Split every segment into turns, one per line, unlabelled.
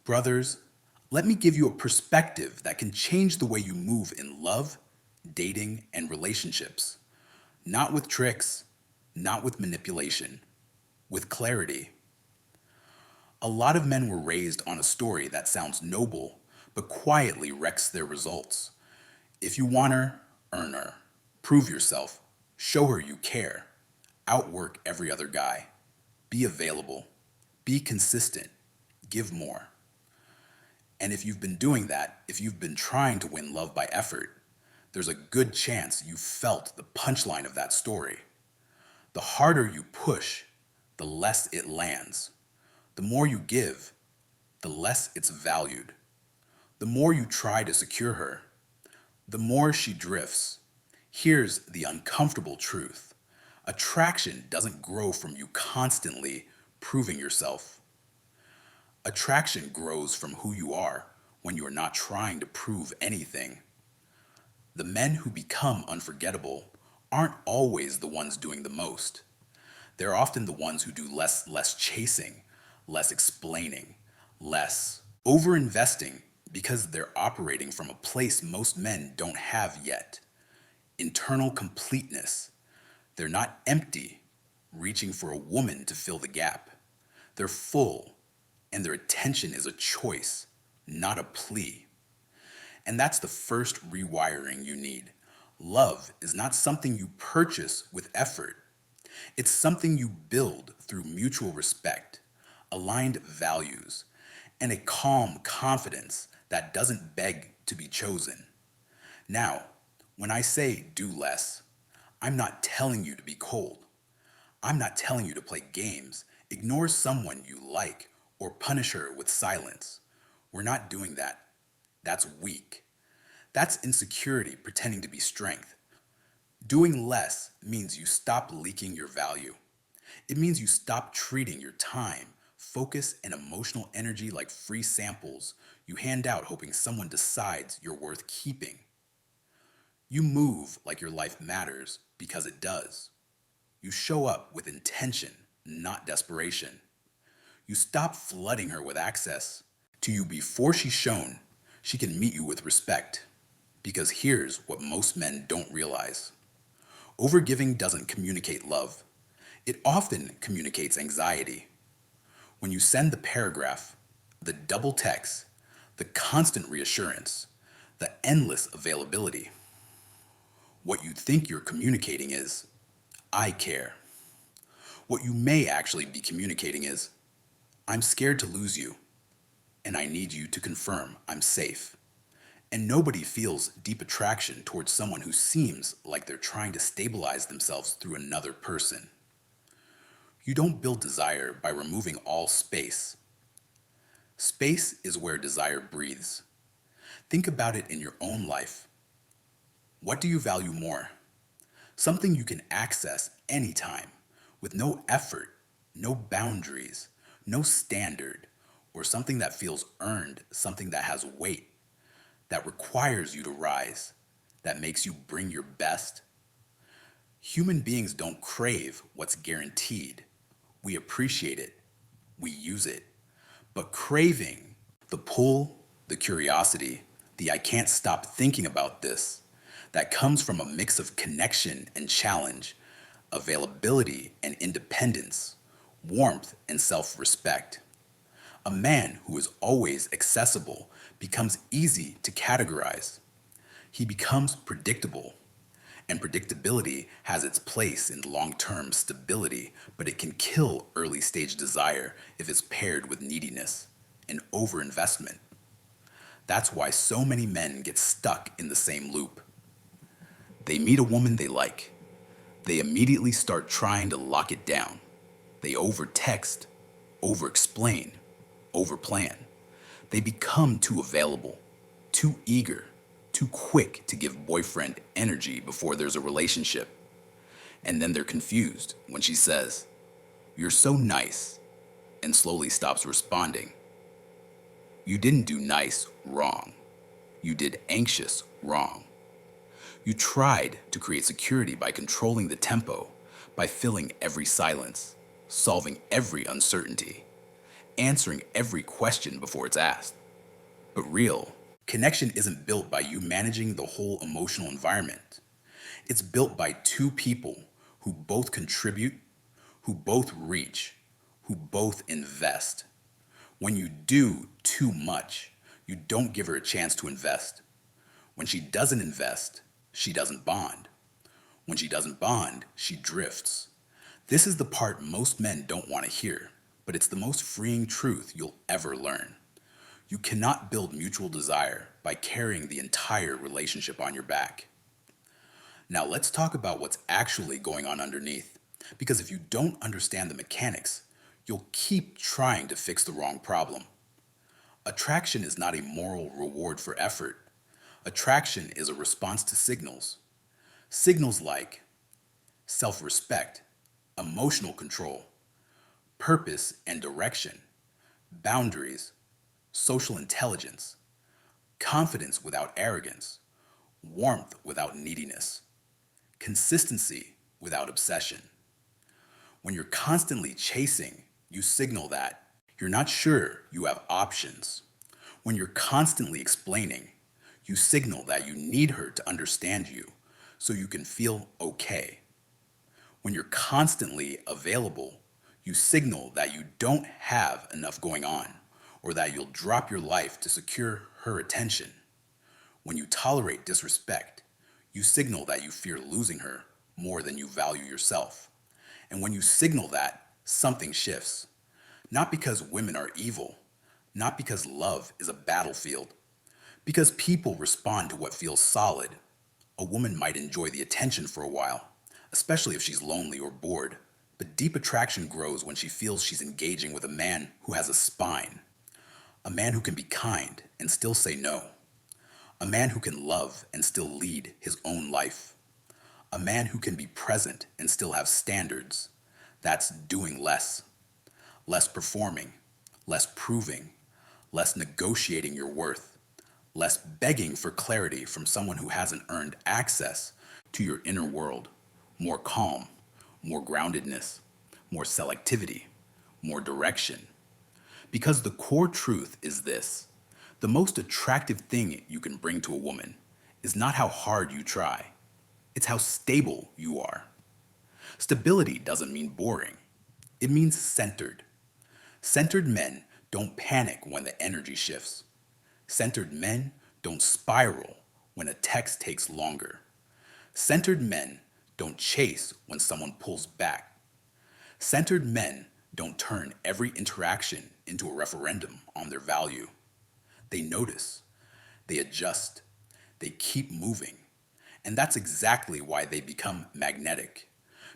Brothers, let me give you a perspective that can change the way you move in love, dating, and relationships. Not with tricks, not with manipulation, with clarity. A lot of men were raised on a story that sounds noble, but quietly wrecks their results. If you want her, earn her. Prove yourself. Show her you care. Outwork every other guy. Be available. Be consistent. Give more. And if you've been doing that, if you've been trying to win love by effort, there's a good chance you've felt the punchline of that story. The harder you push, the less it lands. The more you give, the less it's valued. The more you try to secure her, the more she drifts. Here's the uncomfortable truth. Attraction doesn't grow from you constantly proving yourself. Attraction grows from who you are when you are not trying to prove anything. The men who become unforgettable aren't always the ones doing the most. They're often the ones who do less chasing, less explaining, less over-investing because they're operating from a place most men don't have yet. Internal completeness. They're not empty, reaching for a woman to fill the gap. They're full, and their attention is a choice, not a plea. And that's the first rewiring you need. Love is not something you purchase with effort. It's something you build through mutual respect, aligned values, and a calm confidence that doesn't beg to be chosen. Now, when I say do less, I'm not telling you to be cold. I'm not telling you to play games, ignore someone you like, or punish her with silence. We're not doing that. That's weak. That's insecurity pretending to be strength. Doing less means you stop leaking your value. It means you stop treating your time, focus, and emotional energy like free samples you hand out hoping someone decides you're worth keeping. You move like your life matters because it does. You show up with intention, not desperation. You stop flooding her with access to you before she's shown she can meet you with respect. Because here's what most men don't realize. Overgiving doesn't communicate love. It often communicates anxiety. When you send the paragraph, the double text, the constant reassurance, the endless availability, what you think you're communicating is, I care. What you may actually be communicating is, I'm scared to lose you, and I need you to confirm I'm safe. And nobody feels deep attraction towards someone who seems like they're trying to stabilize themselves through another person. You don't build desire by removing all space. Space is where desire breathes. Think about it in your own life. What do you value more? Something you can access anytime, with no effort, no boundaries, no standard, or something that feels earned, something that has weight, that requires you to rise, that makes you bring your best. Human beings don't crave what's guaranteed. We appreciate it. We use it. But craving, the pull, the curiosity, the I can't stop thinking about this, that comes from a mix of connection and challenge, availability and independence, warmth and self-respect. A man who is always accessible becomes easy to categorize. He becomes predictable. And predictability has its place in long-term stability, but it can kill early-stage desire if it's paired with neediness and overinvestment. That's why so many men get stuck in the same loop. They meet a woman they like. They immediately start trying to lock it down. They over-text, over-explain, over-plan. They become too available, too eager, too quick to give boyfriend energy before there's a relationship. And then they're confused when she says, "You're so nice," and slowly stops responding. You didn't do nice wrong. You did anxious wrong. You tried to create security by controlling the tempo, by filling every silence, solving every uncertainty. answering every question before it's asked. But real connection isn't built by you managing the whole emotional environment. It's built by two people who both contribute, who both reach, who both invest. When you do too much, you don't give her a chance to invest. When she doesn't invest, she doesn't bond. When she doesn't bond, she drifts. This is the part most men don't want to hear, but it's the most freeing truth you'll ever learn. You cannot build mutual desire by carrying the entire relationship on your back. Now let's talk about what's actually going on underneath. Because if you don't understand the mechanics, you'll keep trying to fix the wrong problem. Attraction is not a moral reward for effort. Attraction is a response to signals. Signals like self-respect, emotional control, purpose and direction, boundaries, social intelligence, confidence without arrogance, warmth without neediness, consistency without obsession. When you're constantly chasing, you signal that you're not sure you have options. When you're constantly explaining, you signal that you need her to understand you so you can feel okay. When you're constantly available, you signal that you don't have enough going on or that you'll drop your life to secure her attention. When you tolerate disrespect, you signal that you fear losing her more than you value yourself. And when you signal that, something shifts. Not because women are evil, not because love is a battlefield, because people respond to what feels solid. A woman might enjoy the attention for a while, especially if she's lonely or bored. But deep attraction grows when she feels she's engaging with a man who has a spine, a man who can be kind and still say no, a man who can love and still lead his own life, a man who can be present and still have standards. That's doing less, less performing, less proving, less negotiating your worth, less begging for clarity from someone who hasn't earned access to your inner world, more calm, more groundedness, more selectivity, more direction. Because the core truth is this: the most attractive thing you can bring to a woman is not how hard you try, it's how stable you are. Stability doesn't mean boring, it means centered. Centered men don't panic when the energy shifts. Centered men don't spiral when a text takes longer. Centered men don't chase when someone pulls back. Centered men don't turn every interaction into a referendum on their value. They notice, they adjust, they keep moving. And that's exactly why they become magnetic.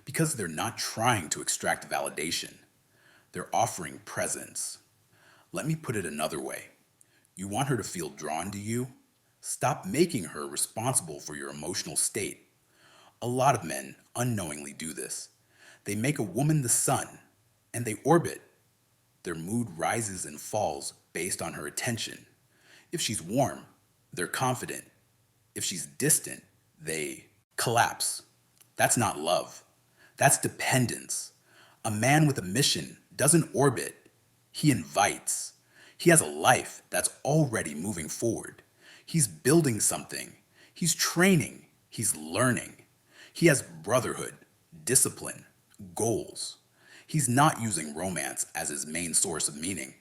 Because they're not trying to extract validation, they're offering presence. Let me put it another way. You want her to feel drawn to you? Stop making her responsible for your emotional state. A lot of men unknowingly do this. They make a woman the sun, and they orbit. Their mood rises and falls based on her attention. If she's warm, they're confident. If she's distant, they collapse. That's not love. That's dependence. A man with a mission doesn't orbit, he invites. He has a life that's already moving forward. He's building something. He's training. He's learning. He has brotherhood, discipline, goals. He's not using romance as his main source of meaning.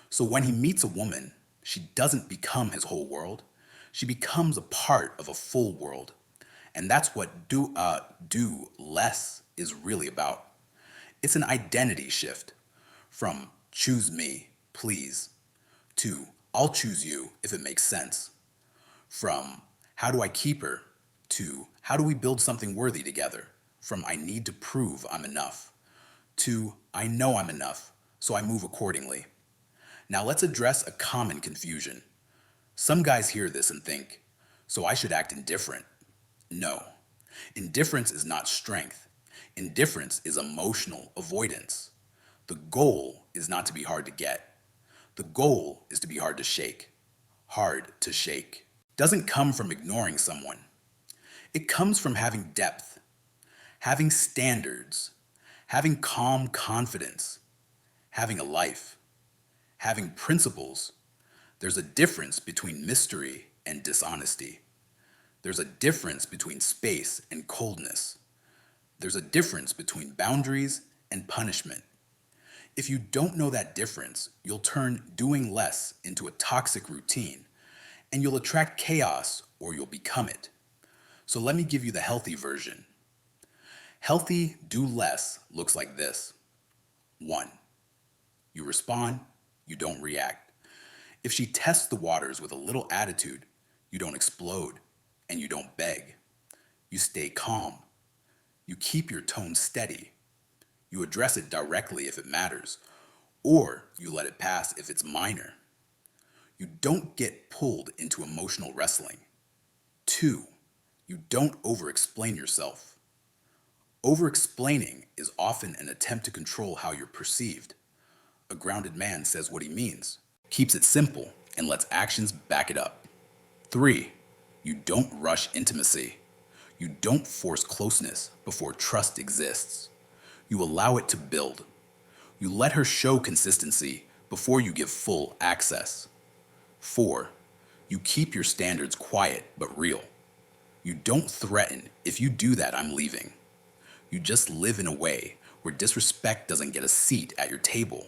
So when he meets a woman, she doesn't become his whole world. She becomes a part of a full world. And that's what do less is really about. It's an identity shift from choose me, please, to I'll choose you if it makes sense. From how do I keep her to how do we build something worthy together? From I need to prove I'm enough to I know I'm enough, so I move accordingly. Now let's address a common confusion. Some guys hear this and think, so I should act indifferent. No. Indifference is not strength. Indifference is emotional avoidance. The goal is not to be hard to get. The goal is to be hard to shake. Hard to shake. Doesn't come from ignoring someone. It comes from having depth, having standards, having calm confidence, having a life. having principles. There's a difference between mystery and dishonesty. There's a difference between space and coldness. There's a difference between boundaries and punishment. If you don't know that difference, you'll turn doing less into a toxic routine, and you'll attract chaos or you'll become it. So let me give you the healthy version. Healthy do less looks like this. 1. You respond, you don't react. If she tests the waters with a little attitude, you don't explode and you don't beg. You stay calm. You keep your tone steady. You address it directly if it matters, or you let it pass if it's minor. You don't get pulled into emotional wrestling. 2. You don't over-explain yourself. Over-explaining is often an attempt to control how you're perceived. A grounded man says what he means, keeps it simple, and lets actions back it up. 3. You don't rush intimacy. You don't force closeness before trust exists. You allow it to build. You let her show consistency before you give full access. 4. You keep your standards quiet but real. You don't threaten, if you do that, I'm leaving. You just live in a way where disrespect doesn't get a seat at your table.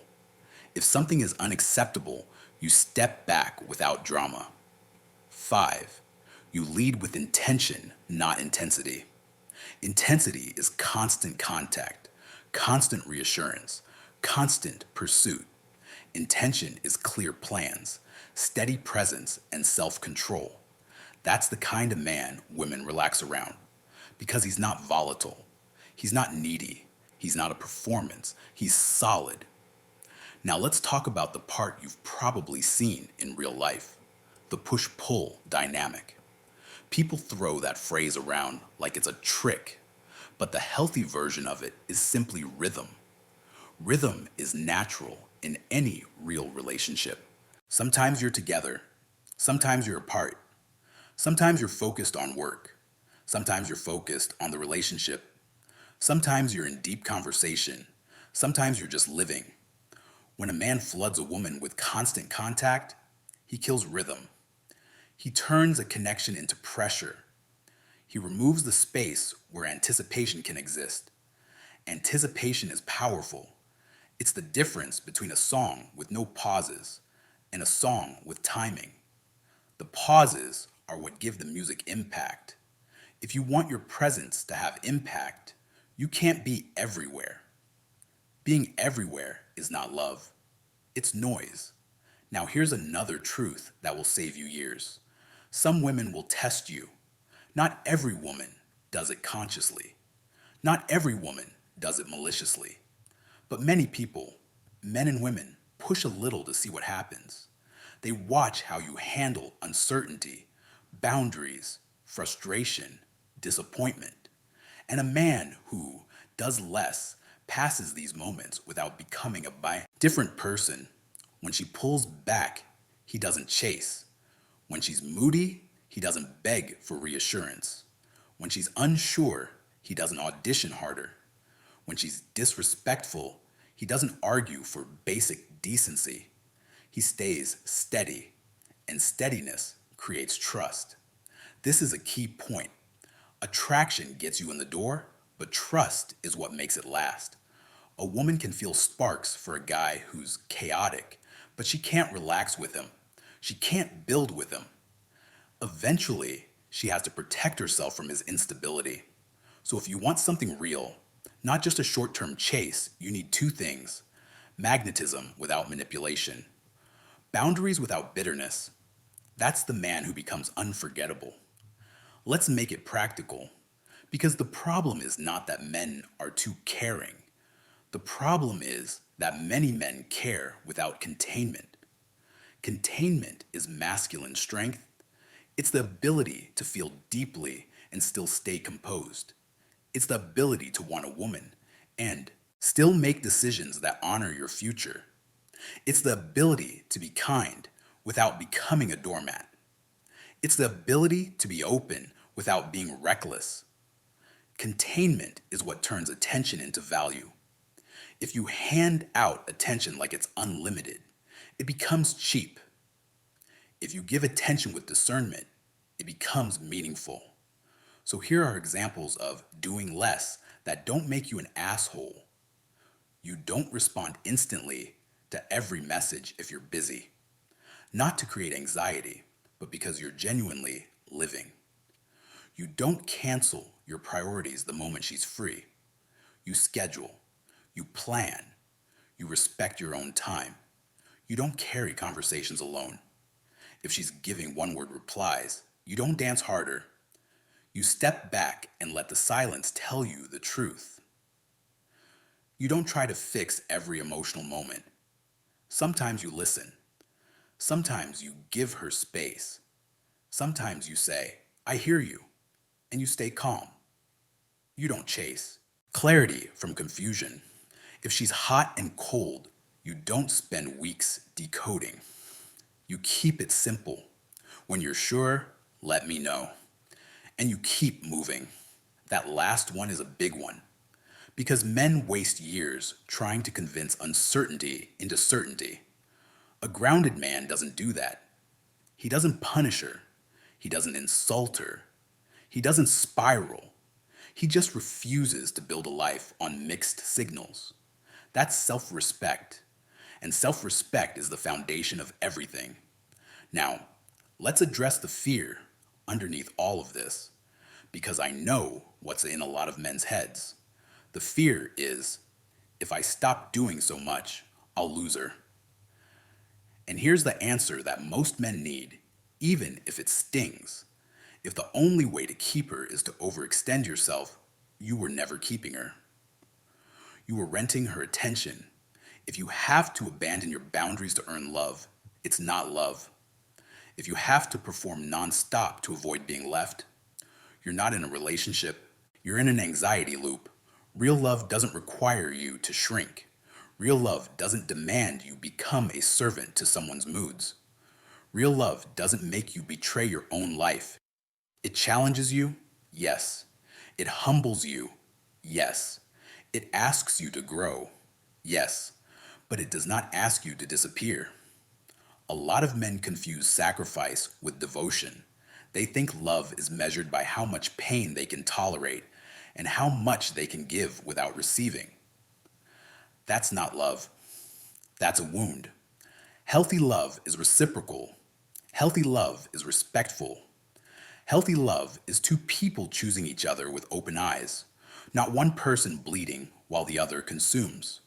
If something is unacceptable, you step back without drama. 5. You lead with intention, not intensity. Intensity is constant contact, constant reassurance, constant pursuit. Intention is clear plans, steady presence, and self-control. That's the kind of man women relax around, because he's not volatile. He's not needy. He's not a performance. He's solid. Now let's talk about the part you've probably seen in real life, the push-pull dynamic. People throw that phrase around like it's a trick, but the healthy version of it is simply rhythm. Rhythm is natural in any real relationship. Sometimes you're together, sometimes you're apart, sometimes you're focused on work, sometimes you're focused on the relationship, sometimes you're in deep conversation, sometimes you're just living. When a man floods a woman with constant contact, he kills rhythm. He turns a connection into pressure. He removes the space where anticipation can exist. Anticipation is powerful. It's the difference between a song with no pauses and a song with timing. The pauses are what give the music impact. If you want your presence to have impact, you can't be everywhere. Being everywhere is not love. It's noise. Now here's another truth that will save you years. Some women will test you. Not every woman does it consciously. Not every woman does it maliciously. But many people, men and women, push a little to see what happens. They watch how you handle uncertainty, boundaries, frustration, disappointment. And a man who does less passes these moments without becoming a different person. When she pulls back, he doesn't chase. When she's moody, he doesn't beg for reassurance. When she's unsure, he doesn't audition harder. When she's disrespectful, he doesn't argue for basic decency. He stays steady, and steadiness creates trust. This is a key point. Attraction gets you in the door, but trust is what makes it last. A woman can feel sparks for a guy who's chaotic, but she can't relax with him. She can't build with him. Eventually, she has to protect herself from his instability. So if you want something real, not just a short-term chase, you need two things: magnetism without manipulation, boundaries without bitterness. That's the man who becomes unforgettable. Let's make it practical, because the problem is not that men are too caring. The problem is that many men care without containment. Containment is masculine strength. It's the ability to feel deeply and still stay composed. It's the ability to want a woman and still make decisions that honor your future. It's the ability to be kind without becoming a doormat. It's the ability to be open without being reckless. Containment is what turns attention into value. If you hand out attention like it's unlimited, it becomes cheap. If you give attention with discernment, it becomes meaningful. So here are examples of doing less that don't make you an asshole. You don't respond instantly to every message if you're busy, not to create anxiety, but because you're genuinely living. You don't cancel your priorities the moment she's free. You schedule, you plan, you respect your own time. You don't carry conversations alone. If she's giving one word replies, you don't dance harder. You step back and let the silence tell you the truth. You don't try to fix every emotional moment. Sometimes you listen. Sometimes you give her space. Sometimes you say, I hear you, and you stay calm. You don't chase. Clarity from confusion. If she's hot and cold, you don't spend weeks decoding. You keep it simple. When you're sure, let me know. And you keep moving. That last one is a big one. Because men waste years trying to convince uncertainty into certainty. A grounded man doesn't do that. He doesn't punish her. He doesn't insult her. He doesn't spiral. He just refuses to build a life on mixed signals. That's self-respect. And self-respect is the foundation of everything. Now, let's address the fear underneath all of this, because I know what's in a lot of men's heads. The fear is, if I stop doing so much, I'll lose her. And here's the answer that most men need, even if it stings. If the only way to keep her is to overextend yourself, you were never keeping her. You were renting her attention. If you have to abandon your boundaries to earn love, it's not love. If you have to perform nonstop to avoid being left, you're not in a relationship. You're in an anxiety loop. Real love doesn't require you to shrink. Real love doesn't demand you become a servant to someone's moods. Real love doesn't make you betray your own life. It challenges you, yes. It humbles you, yes. It asks you to grow, yes. But it does not ask you to disappear. A lot of men confuse sacrifice with devotion. They think love is measured by how much pain they can tolerate and how much they can give without receiving. That's not love. That's a wound. Healthy love is reciprocal. Healthy love is respectful. Healthy love is two people choosing each other with open eyes, not one person bleeding while the other consumes.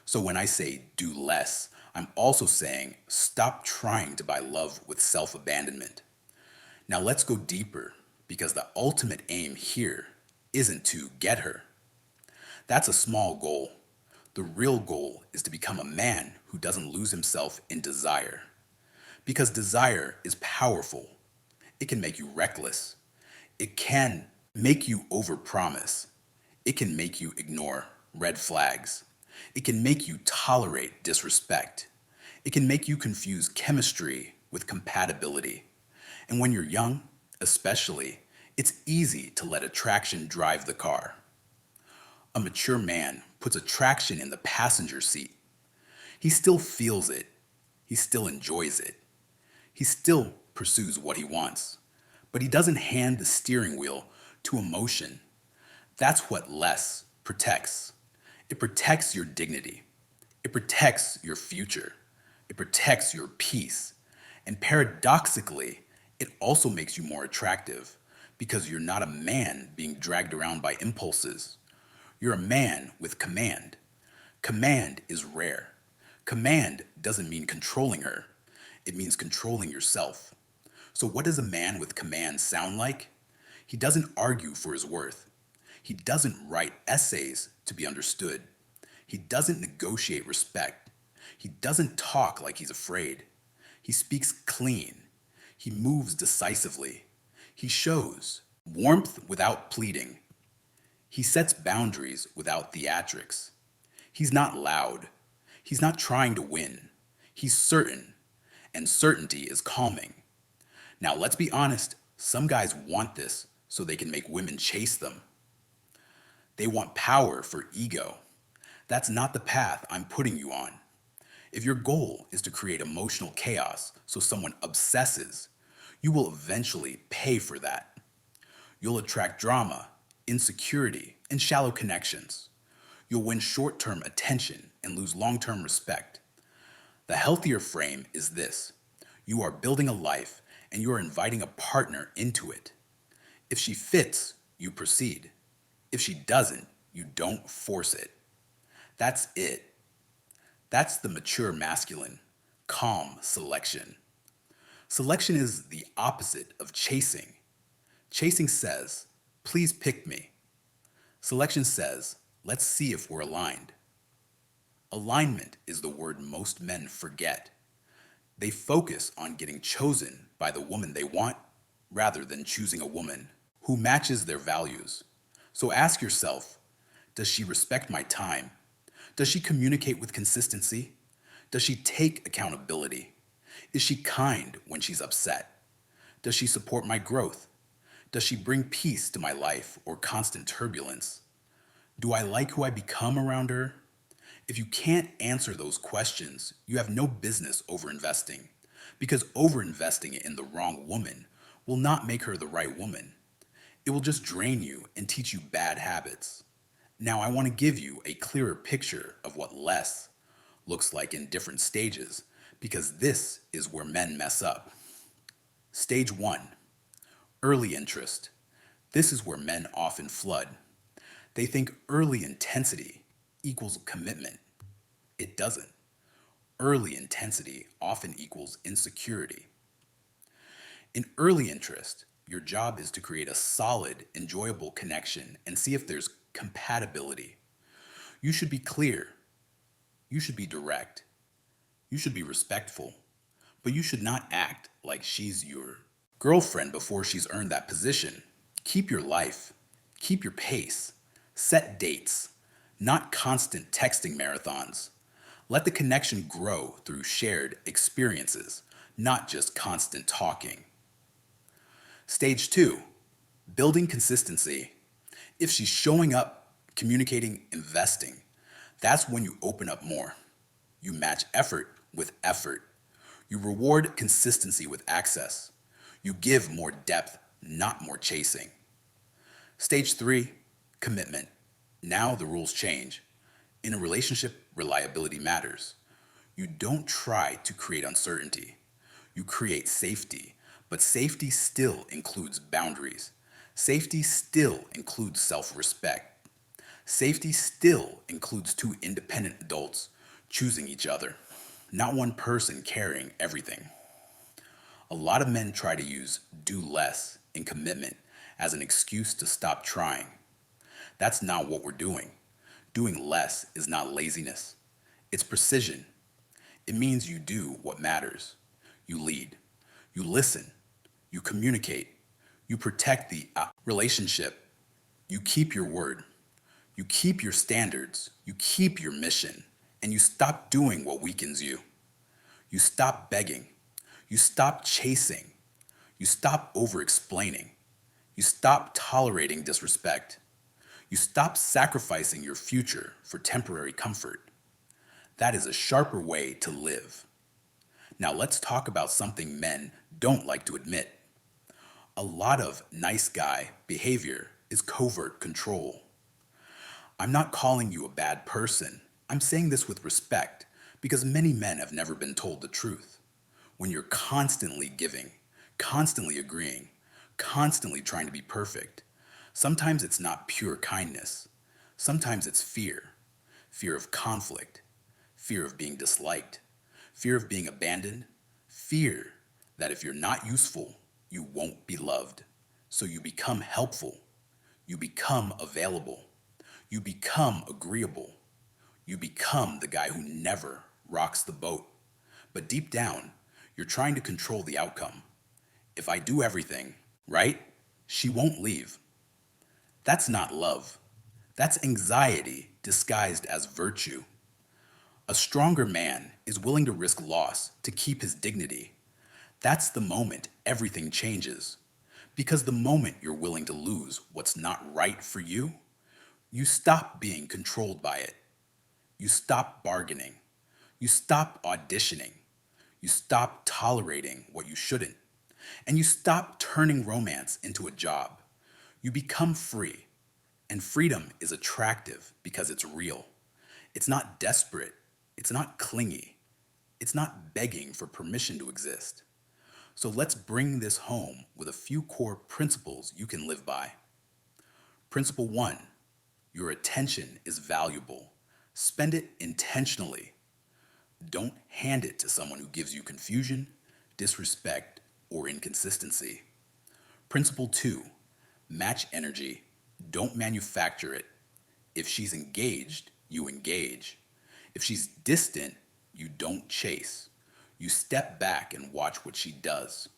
So when I say do less, I'm also saying stop trying to buy love with self-abandonment. Now let's go deeper, because the ultimate aim here isn't to get her. That's a small goal. The real goal is to become a man who doesn't lose himself in desire. Because desire is powerful. It can make you reckless. It can make you overpromise. It can make you ignore red flags. It can make you tolerate disrespect. It can make you confuse chemistry with compatibility. And when you're young, especially, it's easy to let attraction drive the car. A mature man puts attraction in the passenger seat. He still feels it. He still enjoys it. He still pursues what he wants. But he doesn't hand the steering wheel to emotion. That's what less protects. It protects your dignity. It protects your future. It protects your peace. And paradoxically, it also makes you more attractive because you're not a man being dragged around by impulses. You're a man with command. Command is rare. Command doesn't mean controlling her. It means controlling yourself. So what does a man with command sound like? He doesn't argue for his worth. He doesn't write essays to be understood. He doesn't negotiate respect. He doesn't talk like he's afraid. He speaks clean. He moves decisively. He shows warmth without pleading. He sets boundaries without theatrics. He's not loud. He's not trying to win. He's certain, and certainty is calming. Now, let's be honest, some guys want this so they can make women chase them. They want power for ego. That's not the path I'm putting you on. If your goal is to create emotional chaos so someone obsesses, you will eventually pay for that. You'll attract drama, insecurity, and shallow connections. You'll win short term attention and lose long term respect. The healthier frame is this: you are building a life and you are inviting a partner into it. If she fits, you proceed. If she doesn't, you don't force it. That's it. That's the mature masculine, calm selection. Selection is the opposite of chasing. Chasing says, please pick me. Selection says, let's see if we're aligned. Alignment is the word most men forget. They focus on getting chosen by the woman they want rather than choosing a woman who matches their values. So ask yourself, does she respect my time? Does she communicate with consistency? Does she take accountability? Is she kind when she's upset? Does she support my growth? Does she bring peace to my life or constant turbulence? Do I like who I become around her? If you can't answer those questions, you have no business overinvesting, because overinvesting in the wrong woman will not make her the right woman. It will just drain you and teach you bad habits. Now, I want to give you a clearer picture of what less looks like in different stages, because this is where men mess up. Stage 1: early interest. This is where men often flood. They think early intensity equals commitment. It doesn't. Early intensity often equals insecurity. In early interest, your job is to create a solid, enjoyable connection and see if there's compatibility. You should be clear. You should be direct. You should be respectful. But you should not act like she's your girlfriend before she's earned that position. Keep your life. Keep your pace. Set dates, not constant texting marathons. Let the connection grow through shared experiences, not just constant talking. Stage 2: building consistency. If she's showing up, communicating, investing, that's when you open up more. You match effort with effort. You reward consistency with access. You give more depth, not more chasing. Stage 3: commitment. Now the rules change. In a relationship, reliability matters. You don't try to create uncertainty. You create safety, but safety still includes boundaries. Safety still includes self-respect. Safety still includes two independent adults choosing each other, not one person carrying everything. A lot of men try to use do less in commitment as an excuse to stop trying. That's not what we're doing. Doing less is not laziness. It's precision. It means you do what matters. You lead. You listen. You communicate. You protect the relationship. You keep your word. You keep your standards. You keep your mission. And you stop doing what weakens you. You stop begging. You stop chasing. You stop over-explaining. You stop tolerating disrespect. You stop sacrificing your future for temporary comfort. That is a sharper way to live. Now let's talk about something men don't like to admit. A lot of nice guy behavior is covert control. I'm not calling you a bad person. I'm saying this with respect because many men have never been told the truth. When you're constantly giving, constantly agreeing, constantly trying to be perfect, sometimes it's not pure kindness. Sometimes it's fear. Fear of conflict. Fear of being disliked. Fear of being abandoned. Fear that if you're not useful, you won't be loved. So you become helpful. You become available. You become agreeable. You become the guy who never rocks the boat. But deep down, you're trying to control the outcome. If I do everything right, she won't leave. That's not love. That's anxiety disguised as virtue. A stronger man is willing to risk loss to keep his dignity. That's the moment everything changes. Because the moment you're willing to lose what's not right for you stop being controlled by it. You stop bargaining. You stop auditioning. You stop tolerating what you shouldn't. And you stop turning romance into a job. You become free. And freedom is attractive because it's real. It's not desperate. It's not clingy. It's not begging for permission to exist. So let's bring this home with a few core principles you can live by. Principle one, your attention is valuable. Spend it intentionally. Don't hand it to someone who gives you confusion, disrespect, or inconsistency. Principle two, match energy. Don't manufacture it. If she's engaged, you engage. If she's distant, you don't chase. You step back and watch what she does.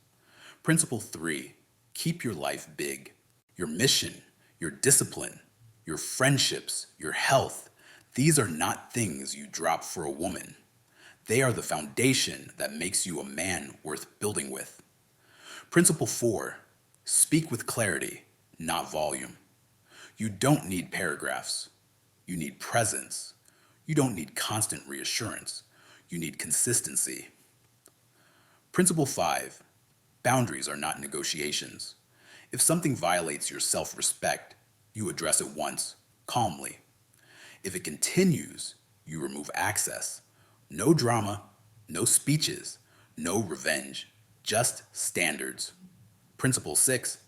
Principle three, keep your life big. Your mission, your discipline, your friendships, your health, these are not things you drop for a woman. They are the foundation that makes you a man worth building with. Principle four, speak with clarity, not volume. You don't need paragraphs. You need presence. You don't need constant reassurance. You need consistency. Principle five, boundaries are not negotiations. If something violates your self-respect, you address it once, calmly. If it continues, you remove access. No drama, no speeches, no revenge, just standards. Principle six,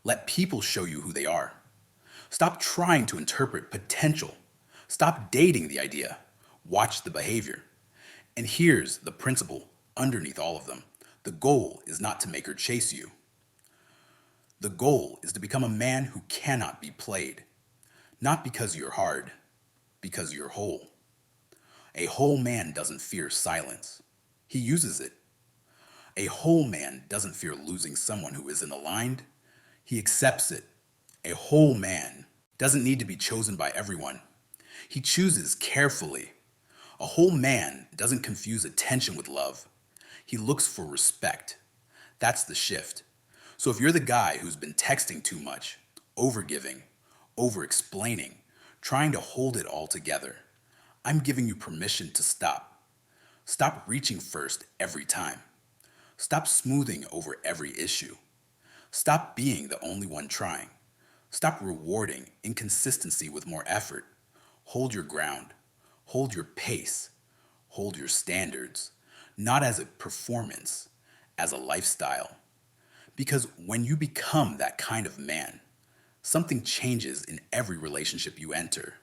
let people show you who they are. Stop trying to interpret potential. Stop dating the idea. Watch the behavior. And here's the principle underneath all of them. The goal is not to make her chase you. The goal is to become a man who cannot be played. Not because you're hard, because you're whole. A whole man doesn't fear silence. He uses it. A whole man doesn't fear losing someone who isn't aligned. He accepts it. A whole man doesn't need to be chosen by everyone. He chooses carefully. A whole man doesn't confuse attention with love. He looks for respect. That's the shift. So if you're the guy who's been texting too much, overgiving, over-explaining, trying to hold it all together, I'm giving you permission to stop. Stop reaching first every time. Stop smoothing over every issue. Stop being the only one trying. Stop rewarding inconsistency with more effort. Hold your ground. Hold your pace. Hold your standards. Not as a performance, as a lifestyle. Because when you become that kind of man, something changes in every relationship you enter.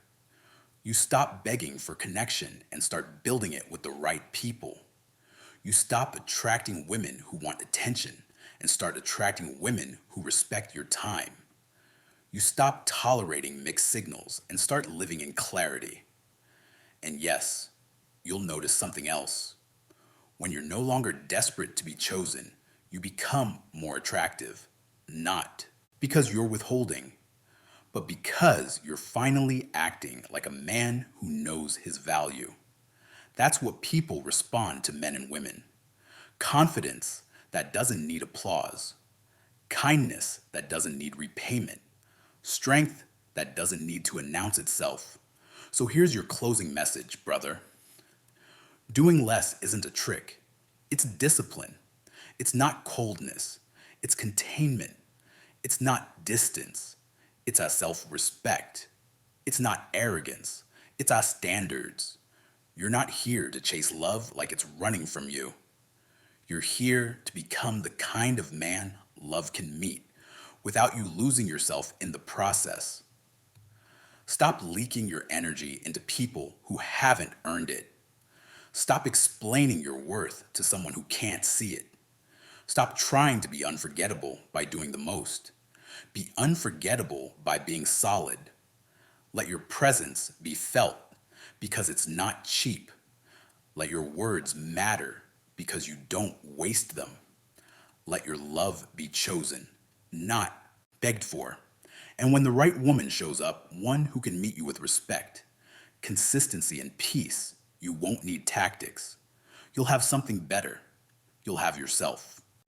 You stop begging for connection and start building it with the right people. You stop attracting women who want attention and start attracting women who respect your time. You stop tolerating mixed signals and start living in clarity. And yes, you'll notice something else. When you're no longer desperate to be chosen, you become more attractive. Not because you're withholding, but because you're finally acting like a man who knows his value. That's what people respond to men and women. Confidence that doesn't need applause. Kindness that doesn't need repayment. Strength that doesn't need to announce itself. So here's your closing message, brother. Doing less isn't a trick. It's discipline. It's not coldness. It's containment. It's not distance. It's our self-respect. It's not arrogance. It's our standards. You're not here to chase love like it's running from you. You're here to become the kind of man love can meet without you losing yourself in the process. Stop leaking your energy into people who haven't earned it. Stop explaining your worth to someone who can't see it. Stop trying to be unforgettable by doing the most. Be unforgettable by being solid. Let your presence be felt because it's not cheap. Let your words matter because you don't waste them. Let your love be chosen, not begged for. And when the right woman shows up, one who can meet you with respect, consistency, and peace, you won't need tactics. You'll have something better. You'll have yourself.